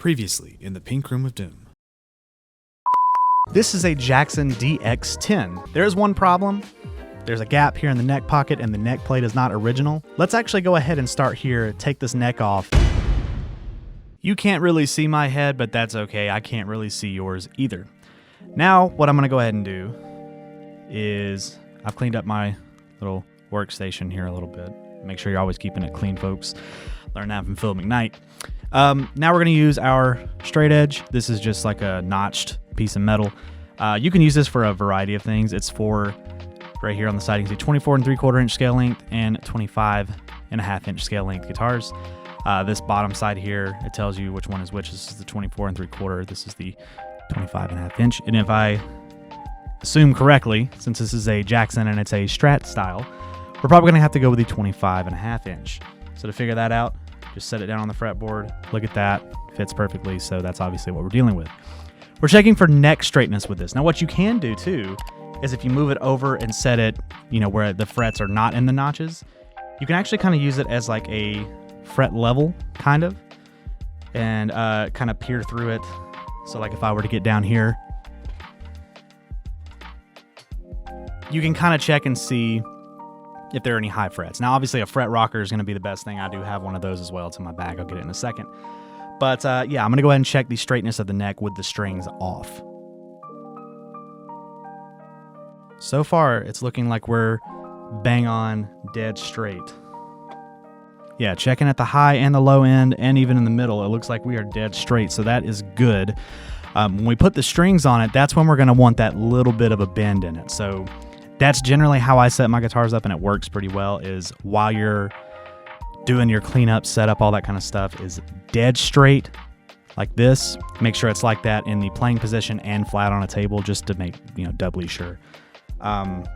Previously in the Pink Room of Doom. This is a Jackson DX10. There is one problem. There's a gap here in the neck pocket and the neck plate is not original. Let's actually go ahead and start here, take this neck off. You can't really see my head, but that's okay. I can't really see yours either. Now, what I'm gonna go ahead and do is I've cleaned up my little workstation here a little bit. Make sure you're always keeping it clean, folks. Learn that from Phil McKnight. Now we're going to use our straight edge. This is just like a notched piece of metal. You can use this for a variety of things. It's for, right here on the side, you can see 24 3/4 inch scale length and 25.5 inch scale length guitars. This bottom side here, it tells you which one is which. This is the 24 3/4. This is the 25.5 inch. And if I assume correctly, since this is a Jackson and it's a Strat style, we're probably going to have to go with the 25.5 inch. So to figure that out, just set it down on the fretboard. Look at that. Fits perfectly, so that's obviously what we're dealing with. We're checking for neck straightness with this. Now what you can do too is if you move it over and set it, where the frets are not in the notches, you can actually kind of use it as like a fret level, kind of, and kind of peer through it. So like if I were to get down here, you can kind of check and see if there are any high frets. Now, obviously, a fret rocker is going to be the best thing. I do have one of those as well. It's in my bag. I'll get it in a second. But yeah, I'm going to go ahead and check the straightness of the neck with the strings off. So far, it's looking like we're bang on dead straight. Yeah, checking at the high and the low end and even in the middle, it looks like we are dead straight. So that is good. When we put the strings on it, that's when we're going to want that little bit of a bend in it. So that's generally how I set my guitars up, and it works pretty well, is while you're doing your cleanup, setup, all that kind of stuff, is dead straight like this. Make sure it's like that in the playing position and flat on a table, just to make, doubly sure,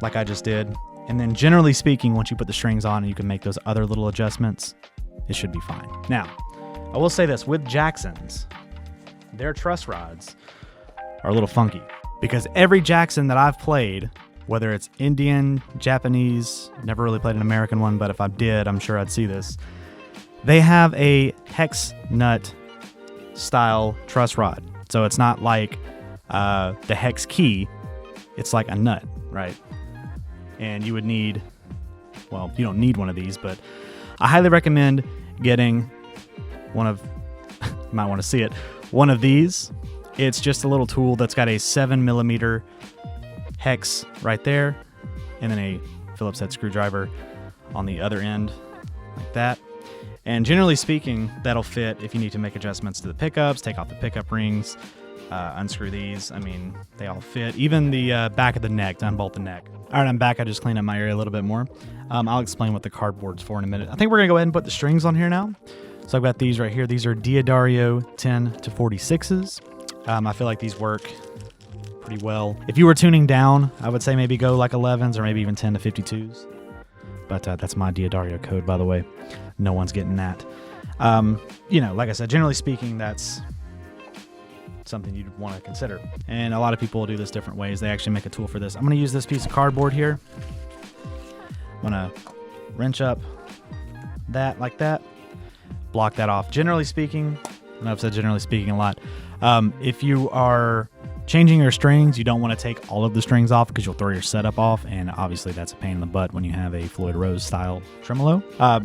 like I just did. And then generally speaking, once you put the strings on and you can make those other little adjustments, it should be fine. Now, I will say this, with Jacksons, their truss rods are a little funky, because every Jackson that I've played, whether it's Indian, Japanese, never really played an American one, but if I did, I'm sure I'd see this. They have a hex nut style truss rod. So it's not like the hex key, it's like a nut, right? And you would need, well, you don't need one of these, but I highly recommend getting one of, you might want to see it, one of these. It's just a little tool that's got a 7mm hex right there, and then a Phillips head screwdriver on the other end, like that. And generally speaking, that'll fit if you need to make adjustments to the pickups, take off the pickup rings, unscrew these. I mean, they all fit. Even the back of the neck, to unbolt the neck. All right, I'm back. I just cleaned up my area a little bit more. I'll explain what the cardboard's for in a minute. I think we're gonna go ahead and put the strings on here now. So I've got these right here. These are D'Addario 10 to 46s. I feel like these work pretty well. If you were tuning down, I would say maybe go like 11s or maybe even 10 to 52s. But that's my D'Addario code, by the way. No one's getting that. Like I said, generally speaking, that's something you'd want to consider. And a lot of people do this different ways. They actually make a tool for this. I'm going to use this piece of cardboard here. I'm going to wrench up that like that. Block that off. Generally speaking, and I've said generally speaking a lot, if you are changing your strings, you don't want to take all of the strings off because you'll throw your setup off, and obviously that's a pain in the butt when you have a Floyd Rose style tremolo.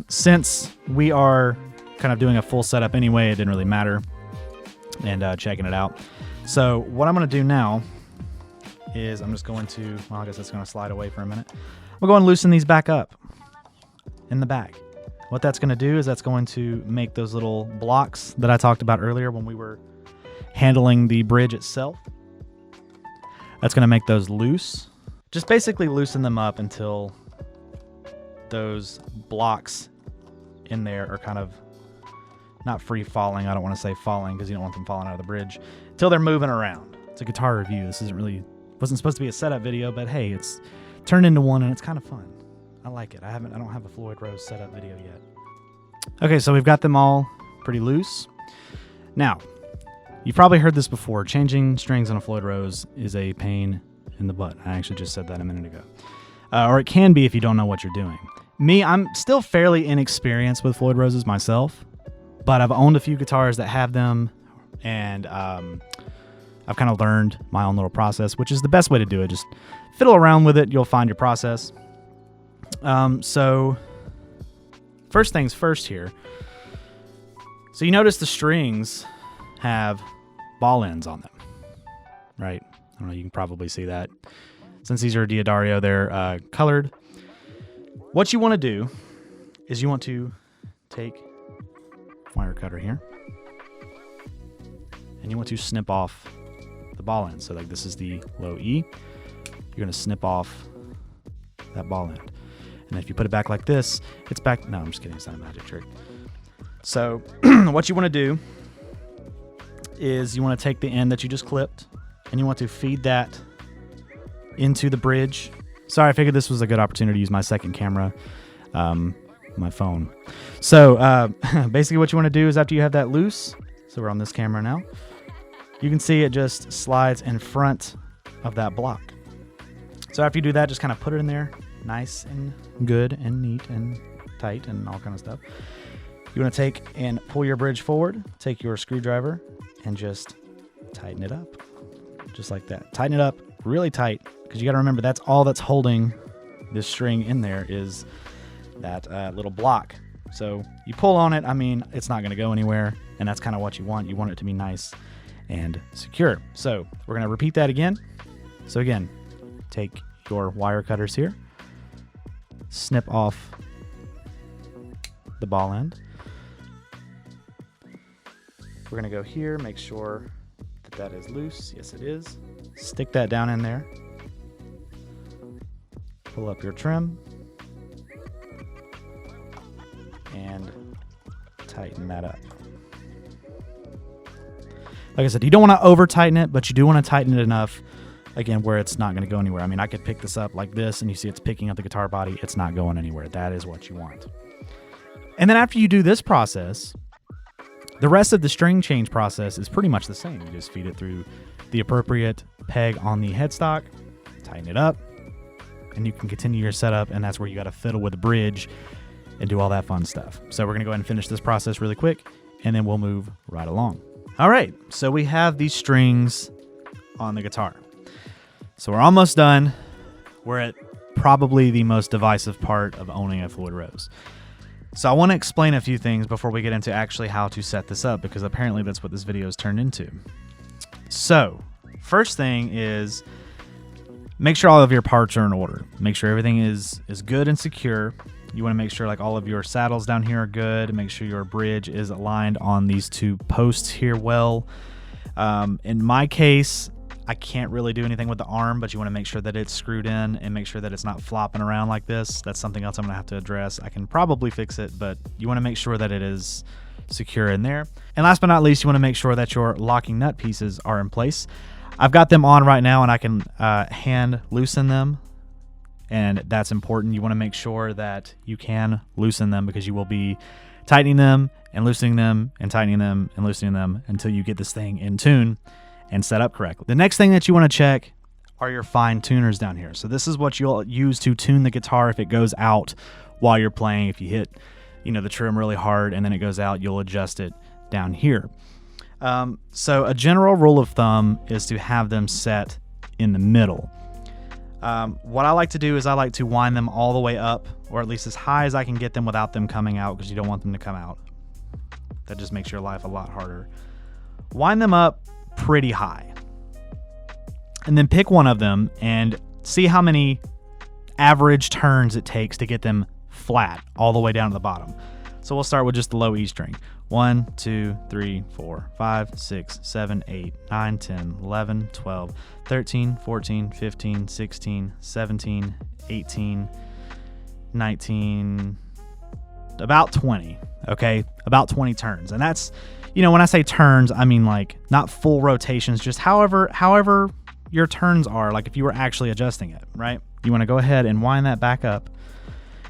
Since we are kind of doing a full setup anyway, it didn't really matter, and checking it out. So what I'm going to do now is I'm just going to, well, I guess it's going to slide away for a minute. We'll go and loosen these back up in the back. What that's going to do is that's going to make those little blocks that I talked about earlier when we were handling the bridge itself. That's going to make those loose. Just basically loosen them up until those blocks in there are kind of not free falling. I don't want to say falling because you don't want them falling out of the bridge. Until they're moving around. It's a guitar review. This wasn't supposed to be a setup video, but hey, it's turned into one and it's kind of fun. I like it. I don't have a Floyd Rose setup video yet. Okay, so we've got them all pretty loose. Now, you've probably heard this before. Changing strings on a Floyd Rose is a pain in the butt. I actually just said that a minute ago. Or it can be if you don't know what you're doing. Me, I'm still fairly inexperienced with Floyd Roses myself, but I've owned a few guitars that have them, And I've kind of learned my own little process, which is the best way to do it. Just fiddle around with it. You'll find your process. So first things first here. So you notice the strings have ball ends on them, right? I don't know, you can probably see that. Since these are Diodario, they're colored. What you want to do is you want to take wire cutter here, and you want to snip off the ball end. So like this is the low E. You're going to snip off that ball end. And if you put it back like this, it's back. No, I'm just kidding. It's not a magic trick. So what you want to do is you want to take the end that you just clipped and you want to feed that into the bridge. Sorry, I figured this was a good opportunity to use my second camera, my phone. So basically what you want to do is after you have that loose, so we're on this camera now, you can see it just slides in front of that block. So after you do that, just kind of put it in there nice and good and neat and tight and all kind of stuff. You want to take and pull your bridge forward, take your screwdriver and just tighten it up. Just like that. Tighten it up really tight because you got to remember that's all that's holding this string in there is that little block. So you pull on it, I mean, it's not going to go anywhere, and that's kind of what you want. You want it to be nice and secure. So we're going to repeat that again. So again, take your wire cutters here, snip off the ball end. We're going to go here, make sure that that is loose. Yes, it is. Stick that down in there. Pull up your trim. And tighten that up. Like I said, you don't want to over tighten it, but you do want to tighten it enough, again, where it's not going to go anywhere. I mean, I could pick this up like this and you see it's picking up the guitar body. It's not going anywhere. That is what you want. And then after you do this process, the rest of the string change process is pretty much the same. You just feed it through the appropriate peg on the headstock, tighten it up, and you can continue your setup, and that's where you got to fiddle with the bridge and do all that fun stuff. So we're going to go ahead and finish this process really quick, and then we'll move right along. All right, so we have these strings on the guitar. So we're almost done. We're at probably the most divisive part of owning a Floyd Rose. So I want to explain a few things before we get into actually how to set this up, because apparently that's what this video is turned into. So first thing is make sure all of your parts are in order. Make sure everything is good and secure. You want to make sure like all of your saddles down here are good. Make sure your bridge is aligned on these two posts here well. In my case, I can't really do anything with the arm, but you want to make sure that it's screwed in and make sure that it's not flopping around like this. That's something else I'm going to have to address. I can probably fix it, but you want to make sure that it is secure in there. And last but not least, you want to make sure that your locking nut pieces are in place. I've got them on right now and I can hand loosen them, and that's important. You want to make sure that you can loosen them because you will be tightening them and loosening them and tightening them and loosening them until you get this thing in tune and set up correctly. The next thing that you want to check are your fine tuners down here. So this is what you'll use to tune the guitar if it goes out while you're playing. If you hit, the trim really hard and then it goes out, you'll adjust it down here. So a general rule of thumb is to have them set in the middle. What I like to do is I like to wind them all the way up, or at least as high as I can get them without them coming out, because you don't want them to come out. That just makes your life a lot harder. Wind them up pretty high, and then pick one of them and see how many average turns it takes to get them flat all the way down to the bottom. So we'll start with just the low E string. 1, 2, 3, 4, 5, 6, 7, 8, 9, 10, 11, 12, 13, 14, 15, 16, 17, 18, 19, about 20. Okay, about 20 turns. And that's, when I say turns, I mean like not full rotations, just however your turns are, like if you were actually adjusting it, right? You want to go ahead and wind that back up.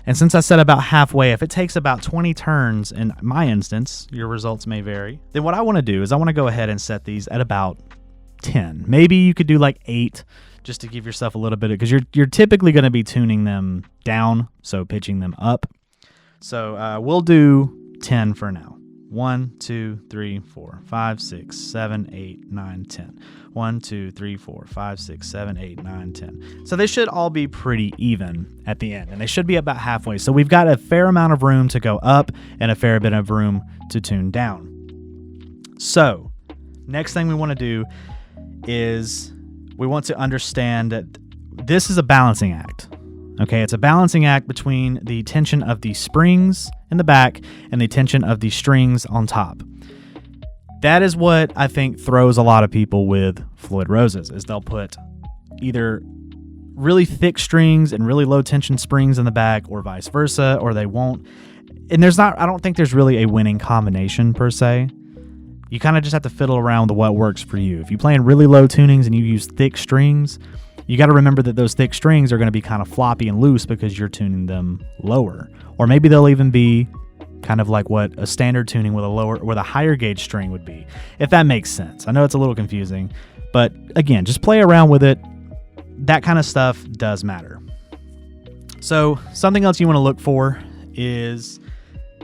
And since I said about halfway, if it takes about 20 turns, in my instance, your results may vary, then what I want to do is I want to go ahead and set these at about 10. Maybe you could do like 8 just to give yourself a little bit, because you're typically going to be tuning them down, so pitching them up. So we'll do 10 for now. 1, 2, 3, 4, 5, 6, 7, 8, 9, 10. 1, 2, 3, 4, 5, 6, 7, 8, 9, 10. So they should all be pretty even at the end, and they should be about halfway. So we've got a fair amount of room to go up and a fair bit of room to tune down. So next thing we want to do is we want to understand that this is a balancing act. Okay, it's a balancing act between the tension of the springs in the back and the tension of the strings on top. That is what I think throws a lot of people with Floyd Roses, is they'll put either really thick strings and really low tension springs in the back, or vice versa, or they won't. And I don't think there's really a winning combination per se. You kind of just have to fiddle around with what works for you. If you play in really low tunings and you use thick strings, you got to remember that those thick strings are going to be kind of floppy and loose because you're tuning them lower. Or maybe they'll even be kind of like what a standard tuning with a higher gauge string would be, if that makes sense. I know it's a little confusing, but again, just play around with it. That kind of stuff does matter. So something else you want to look for is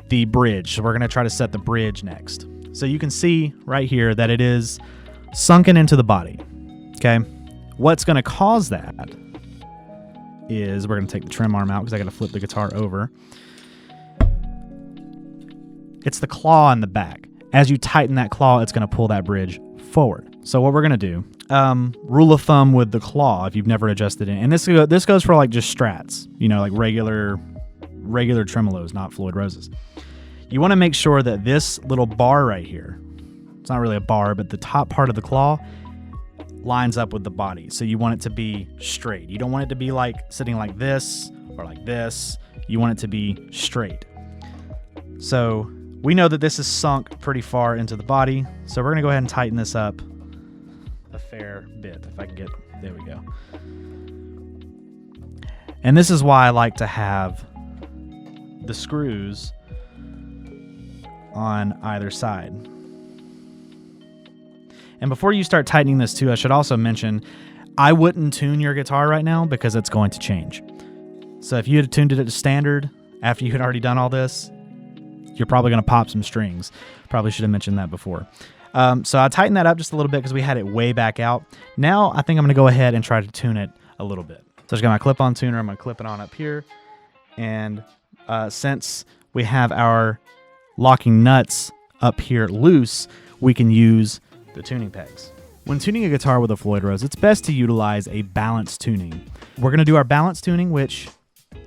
the bridge. So we're going to try to set the bridge next. So you can see right here that it is sunken into the body. Okay. What's going to cause that is we're going to take the trim arm out because I got to flip the guitar over. It's the claw in the back. As you tighten that claw, it's going to pull that bridge forward. So what we're going to do, rule of thumb with the claw, if you've never adjusted it, and this goes for like just strats, like regular tremolos, not Floyd Roses. You want to make sure that this little bar right here, it's not really a bar, but the top part of the claw lines up with the body. So you want it to be straight. You don't want it to be like sitting like this or like this. You want it to be straight. So we know that this is sunk pretty far into the body. So we're going to go ahead and tighten this up a fair bit. If I can get, there we go. And this is why I like to have the screws on either side. And before you start tightening this too, I should also mention, I wouldn't tune your guitar right now because it's going to change. So if you had tuned it to standard after you had already done all this, you're probably going to pop some strings. Probably should have mentioned that before. So I tightened that up just a little bit because we had it way back out. Now I think I'm going to go ahead and try to tune it a little bit. So I've got my clip-on tuner. I'm going to clip it on up here. And since we have our locking nuts up here loose, we can use the tuning pegs. When tuning a guitar with a Floyd Rose, it's best to utilize a balanced tuning. We're going to do our balanced tuning, which,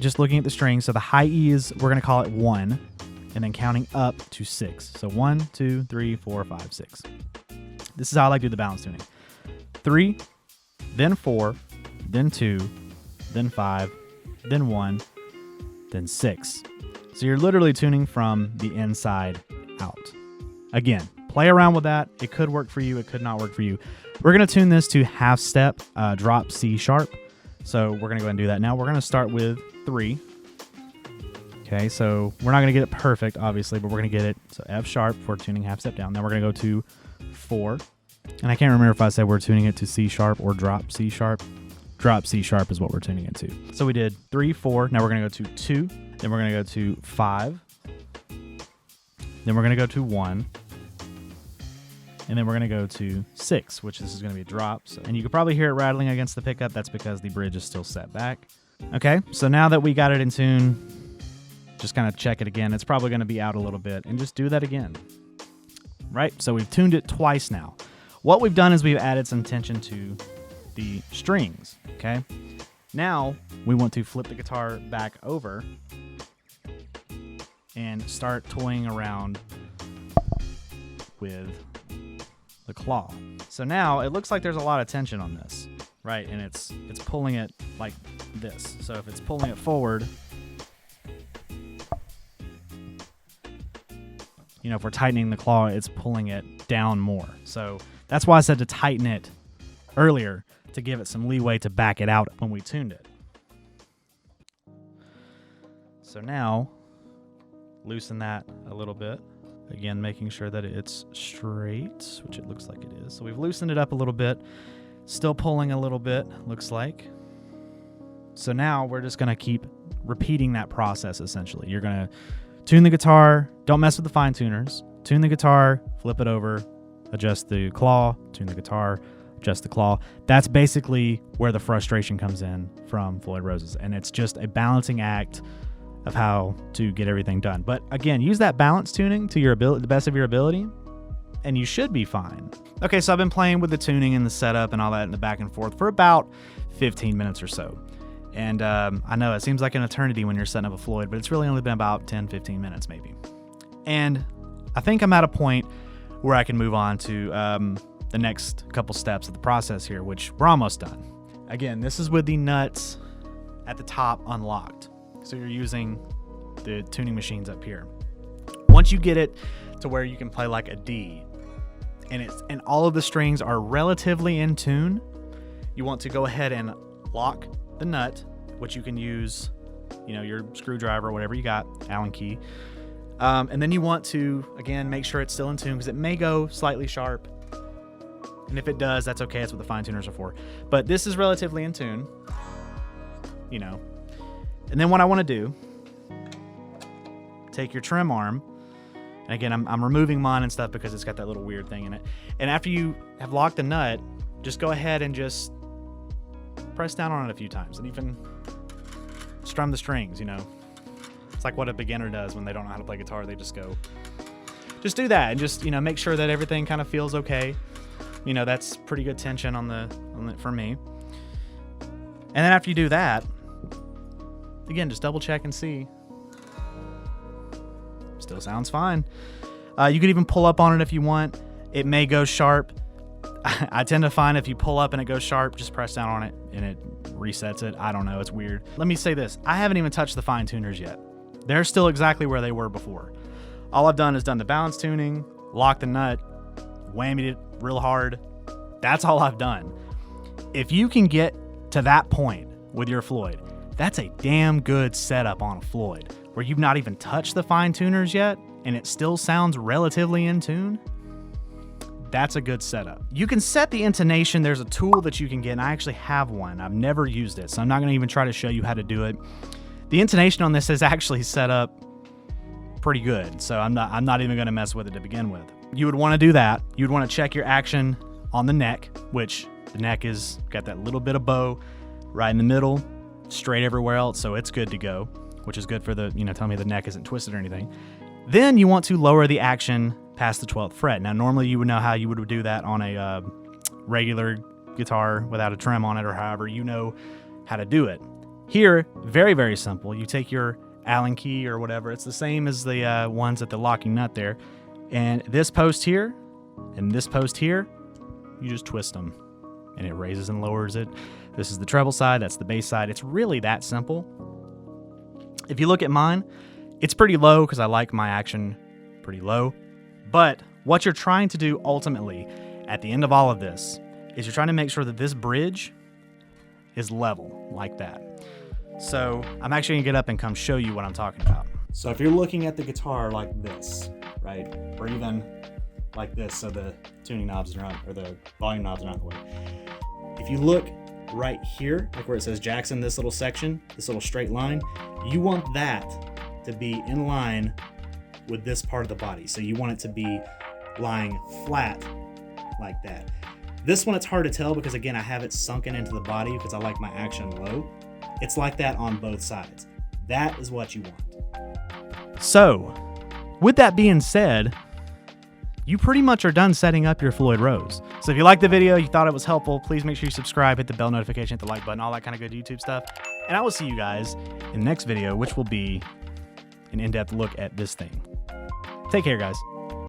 just looking at the strings, so the high E is, we're going to call it 1, and then counting up to 6. So 1, 2, 3, 4, 5, 6. This is how I like to do the balanced tuning. 3, then 4, then 2, then 5, then 1, then 6. So you're literally tuning from the inside out. Again, play around with that. It could work for you. It could not work for you. We're going to tune this to half step, drop C sharp. So we're going to go ahead and do that. Now we're going to start with 3. Okay, so we're not going to get it perfect, obviously, but we're going to get it. So F sharp for tuning half step down. Now we're going to go to 4. And I can't remember if I said we're tuning it to C sharp or drop C sharp. Drop C sharp is what we're tuning it to. So we did 3, 4. Now we're going to go to 2. Then we're going to go to 5. Then we're going to go to 1. And then we're going to go to 6, which this is going to be a drop. So, and you can probably hear it rattling against the pickup. That's because the bridge is still set back. Okay, so now that we got it in tune, just kind of check it again. It's probably going to be out a little bit, and just do that again. Right, so we've tuned it twice now. What we've done is we've added some tension to the strings, okay? Now we want to flip the guitar back over and start toying around with the claw. So now it looks like there's a lot of tension on this, right? And it's pulling it like this. So if it's pulling it forward, if we're tightening the claw, it's pulling it down more. So that's why I said to tighten it earlier, to give it some leeway to back it out when we tuned it. So now, loosen that a little bit. Again, making sure that it's straight, which it looks like it is. So we've loosened it up a little bit. Still pulling a little bit, looks like. So now we're just going to keep repeating that process, essentially. You're going to tune the guitar. Don't mess with the fine tuners. tune the guitar, flip it over, adjust the claw, tune the guitar, adjust the claw. That's basically where the frustration comes in from Floyd Roses. And it's just a balancing act of how to get everything done. But again, use that balance tuning to your ability, the best of your ability, and you should be fine. Okay, so I've been playing with the tuning and the setup and all that in the back and forth for about 15 minutes or so. And I know it seems like an eternity when you're setting up a Floyd, but it's really only been about 10, 15 minutes maybe. And I think I'm at a point where I can move on to the next couple steps of the process here, which we're almost done. Again, this is with the nuts at the top unlocked. So you're using the tuning machines up here. Once you get it to where you can play like a D, and all of the strings are relatively in tune, you want to go ahead and lock the nut, which you can use, you know, your screwdriver or whatever you got, Allen key. And then you want to, again, make sure it's still in tune because it may go slightly sharp. And if it does, that's okay. That's what the fine tuners are for. But this is relatively in tune, you know. And then what I want to do, take your trim arm. And again, I'm removing mine and stuff because it's got that little weird thing in it. And after you have locked the nut, just go ahead and just press down on it a few times and even strum the strings, you know. It's like what a beginner does when they don't know how to play guitar. They just go, just do that and just, you know, make sure that everything kind of feels okay. You know, that's pretty good tension on the for me. And then after you do that, again, just double check and see. Still sounds fine. You could even pull up on it if you want. It may go sharp. I tend to find if you pull up and it goes sharp, just press down on it and it resets it. I don't know. It's weird. Let me say this. I haven't even touched the fine tuners yet. They're still exactly where they were before. All I've done is done the balance tuning, locked the nut, whammied it real hard. That's all I've done. If you can get to that point with your Floyd, that's a damn good setup on a Floyd where you've not even touched the fine tuners yet and it still sounds relatively in tune. That's a good setup. You can set the intonation. There's a tool that you can get, and I actually have one. I've never used it, so I'm not going to even try to show you how to do it. The intonation on this is actually set up pretty good, so I'm not even going to mess with it to begin with. You would want to do that. You'd want to check your action on the neck, which the neck is got that little bit of bow right in the middle, straight everywhere else, so it's good to go, which is good for the, you know, tell me the neck isn't twisted or anything. Then you want to lower the action past the 12th fret. Now, normally you would know how you would do that on a regular guitar without a trem on it, or however you know how to do it. Here, very, very simple. You take your Allen key or whatever. It's the same as the ones at the locking nut there. And this post here and this post here, you just twist them and it raises and lowers it. This is the treble side. That's the bass side. It's really that simple. If you look at mine, it's pretty low because I like my action pretty low. But what you're trying to do ultimately at the end of all of this is you're trying to make sure that this bridge is level like that. So I'm actually gonna get up and come show you what I'm talking about. So if you're looking at the guitar like this, right, or even like this, so the tuning knobs are not, or the volume knobs are not in the way. If you look right here, like where it says Jackson, this little section, this little straight line, you want that to be in line with this part of the body. So you want it to be lying flat like that. This one, it's hard to tell because again, I have it sunken into the body because I like my action low. It's like that on both sides. That is what you want. So with that being said, you pretty much are done setting up your Floyd Rose. So if you liked the video, you thought it was helpful, please make sure you subscribe, hit the bell notification, hit the like button, all that kind of good YouTube stuff. And I will see you guys in the next video, which will be an in-depth look at this thing. Take care, guys.